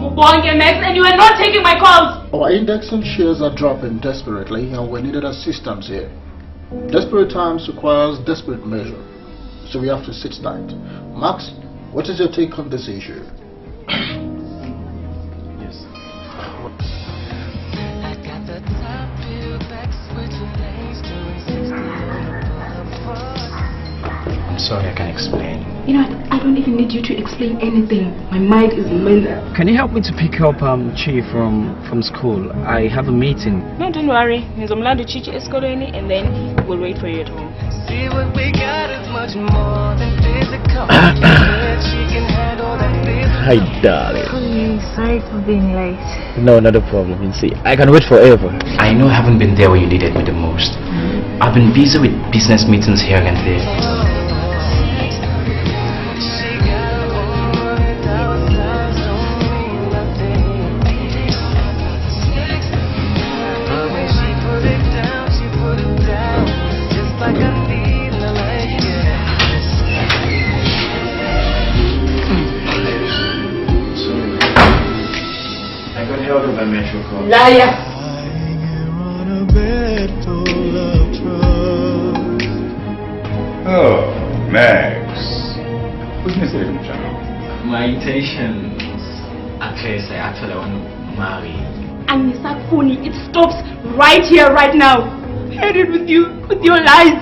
and you are not taking my calls. Our index and shares are dropping desperately and we needed assistance here. Desperate times requires desperate measure. So we have to sit tight. Max, what is your take on this issue? Yes. I'm sorry, I can't explain. You know, I don't even need you to explain anything. My mind is made up. Can you help me to pick up Chi from school? I have a meeting. No, don't worry. Nizomlando Chichi Escoleni and then we'll wait for you at home. See what we got is much more than physical. Hi, darling. Sorry for being late. No, not a problem. You see, I can wait forever. I know I haven't been there when you needed me the most. I've been busy with business meetings here and there. Liar! Oh, Max. What's missing, channel? My intentions are clear. I actually want to marry. And Mr. Funi, it stops right here, right now. I had it with you, with your lies.